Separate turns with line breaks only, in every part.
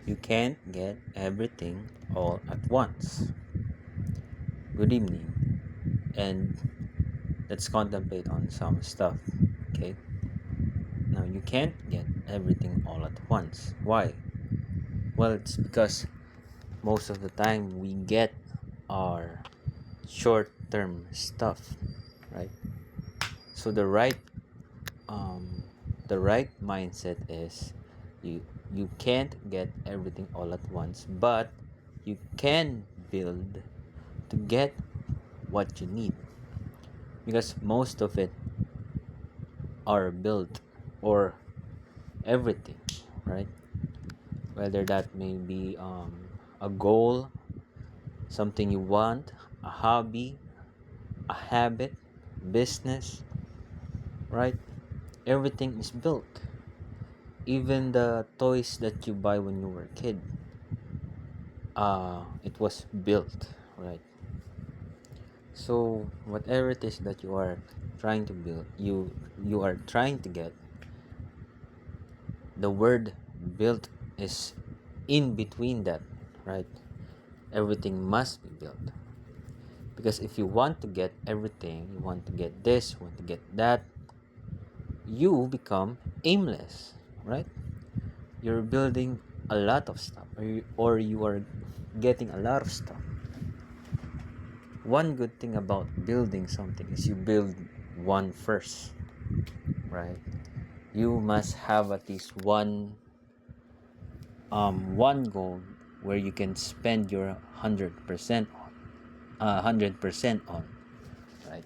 You can't get everything all at once. Good evening, and let's contemplate on some stuff. Okay, now you can't get everything all at once. Why? Well, it's because most of the time we get our short term stuff, right? So um, the right mindset is you you can't get everything all at once, but you can build to get what you need, because most of it are built, or everything, right? Whether that may be a goal, something you want, a hobby, a habit, business, right? Everything is built. Even the toys that you buy when you were a kid, it was built, right? So whatever it is that you are trying to build, you are trying to get, the word built is in between that, right? Everything must be built, because if you want to get everything, you want to get this, you want to get that, you become aimless, right? You're building a lot of stuff, or you are getting a lot of stuff. One good thing about building something is you build one first, right? You must have at least one goal where you can spend your 100% on, right?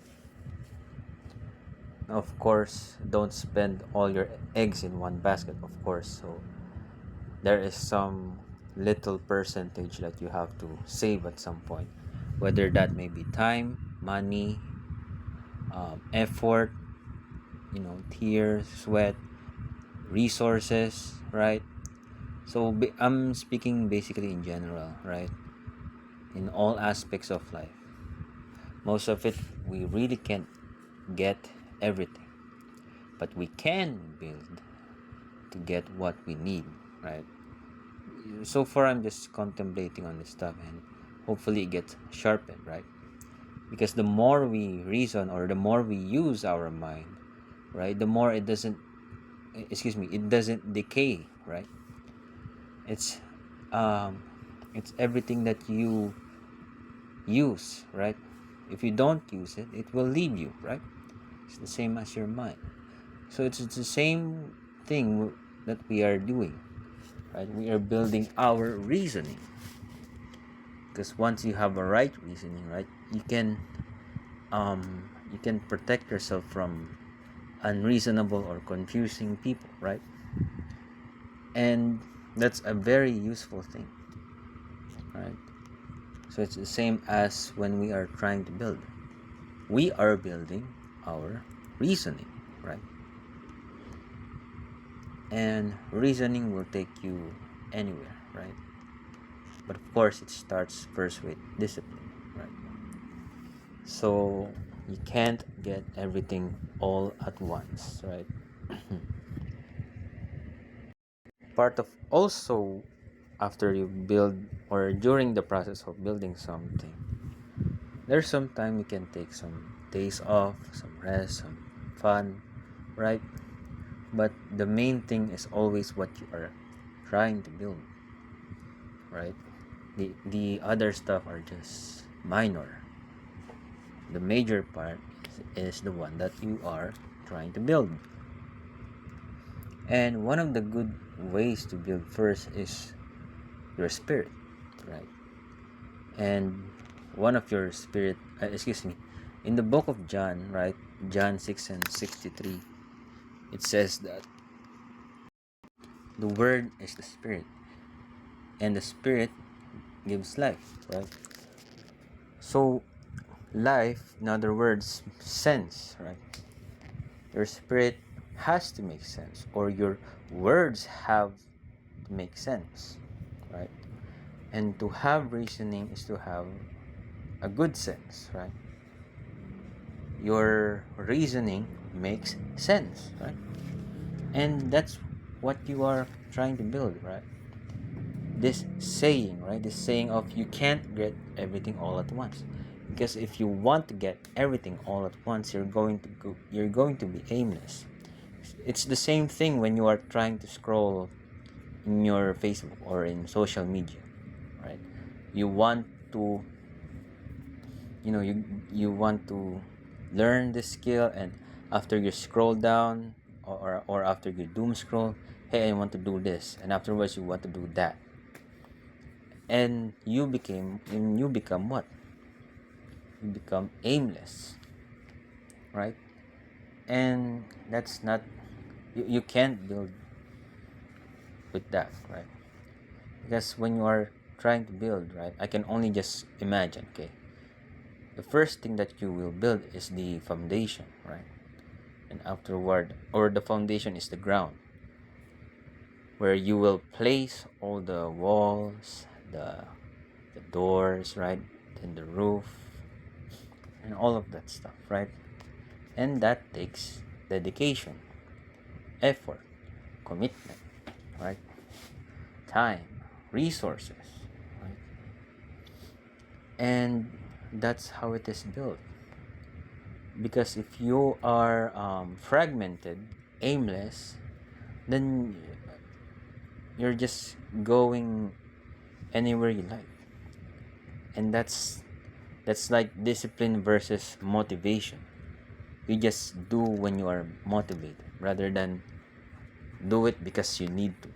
Of course, don't spend all your eggs in one basket, of course. So there is some little percentage that you have to save at some point, whether that may be time, money, effort, tears, sweat, resources, right? So I'm speaking basically in general, right? In all aspects of life. Most of it, we really can't get everything, but we can build to get what we need, right? So far, I'm just contemplating on this stuff, and hopefully it gets sharpened, right? Because the more we reason, or the more we use our mind, right, the more it doesn't decay, right? It's um it's everything that you use, right? If you don't use it, it will leave you, right? It's the same as your mind. So it's the same thing that we are doing, right? We are building our reasoning, because once you have a right reasoning, right, you can protect yourself from unreasonable or confusing people, right? And that's a very useful thing, right? So it's the same as when we are trying to build. We are building our reasoning, right? And reasoning will take you anywhere, right? But of course, it starts first with discipline, right? So you can't get everything all at once, right? Part of also, after you build, or during the process of building something, there's some time you can take some days off, some rest, some fun, right? But the main thing is always what you are trying to build, right? The other stuff are just minor. The major part is the one that you are trying to build. And one of the good ways to build first is your spirit, right? And one of your spirit, in the book of John, right? John 6 and 63, it says that the word is the spirit, and the spirit gives life, right? So life, in other words, sense, right? Your spirit has to make sense, or your words have to make sense, right? And to have reasoning is to have a good sense, right? Your reasoning makes sense, right? And that's what you are trying to build, right? this saying, right? This saying of you can't get everything all at once. Because if you want to get everything all at once, you're going to be aimless. It's the same thing when you are trying to scroll in your Facebook or in social media, right? You want to, you want to learn this skill, and after you scroll down, or after you doom scroll, hey, I want to do this, and afterwards you want to do that, and you become what? You become aimless, right? And that's not, you can't build with that, right? Because when you are trying to build, right, I can only just imagine, okay, the first thing that you will build is the foundation, right? And afterward, or the foundation is the ground, where you will place all the walls, the doors, right, and the roof, and all of that stuff, right? And that takes dedication, effort, commitment, right? Time, resources, right? And that's how it is built. Because if you are fragmented, aimless, then you're just going anywhere you like. And that's like discipline versus motivation. You just do when you are motivated rather than do it because you need to.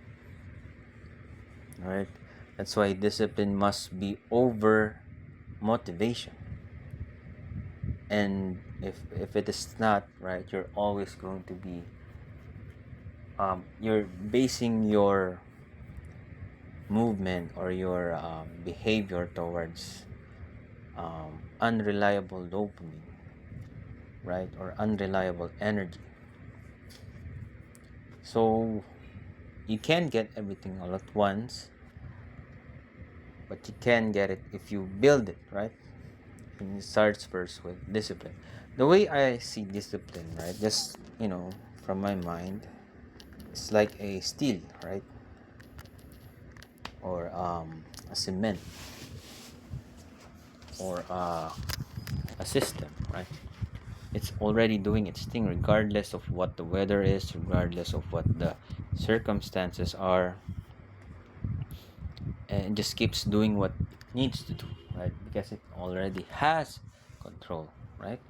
Right? That's why discipline must be over motivation. And if it is not, right, you're always going to be you're basing your movement or your behavior towards unreliable dopamine, right, or unreliable energy. So you can get everything all at once, but you can get it if you build it, right? And it starts first with discipline. The way I see discipline, right, just from my mind, it's like a steel, right, or a cement, or a system, right? It's already doing its thing regardless of what the weather is, regardless of what the circumstances are, and it just keeps doing what it needs to do, right? Because it already has control, right?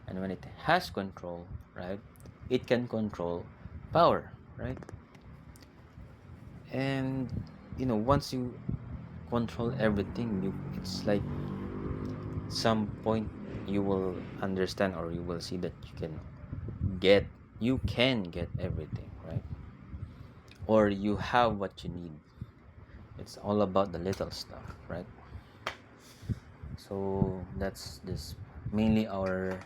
And when it has control, right, it can control power, right? And once you control everything, it's like some point you will understand, or you will see that get you can get everything, right? Or you have what you need. It's all about the little stuff, right? So that's this mainly our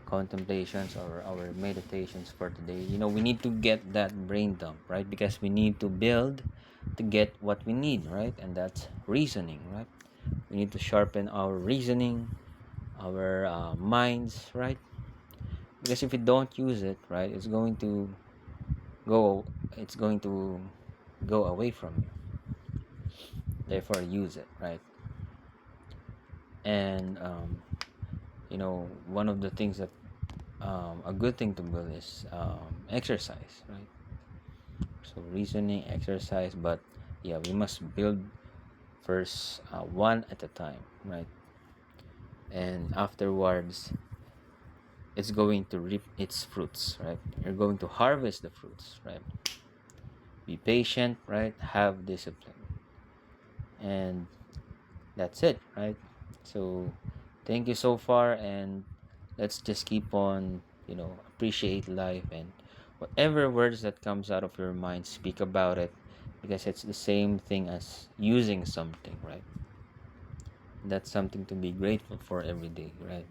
contemplations or our meditations for today. We need to get that brain dump, right? Because we need to build to get what we need, right? And that's reasoning, right? We need to sharpen our reasoning, our minds, right? Because if you don't use it, right, go it's going to go away from you. Therefore, use it, right? And one of the things that a good thing to build is exercise, right? So reasoning, exercise, but yeah, we must build first, one at a time, right? And afterwards, it's going to reap its fruits, right? You're going to harvest the fruits, right? Be patient, right? Have discipline, and that's it, right? So thank you so far, and let's just keep on appreciate life, and whatever words that comes out of your mind, speak about it, because it's the same thing as using something, right? That's something to be grateful for every day, right?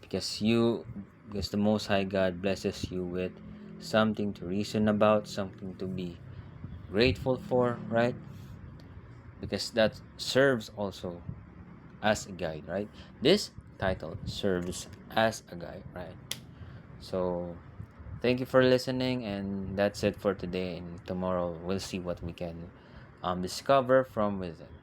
Because the Most High God blesses you with something to reason about, something to be grateful for, right? Because that serves also as a guide, right? This title serves as a guide, right? So thank you for listening, and that's it for today. And tomorrow we'll see what we can Discover from within.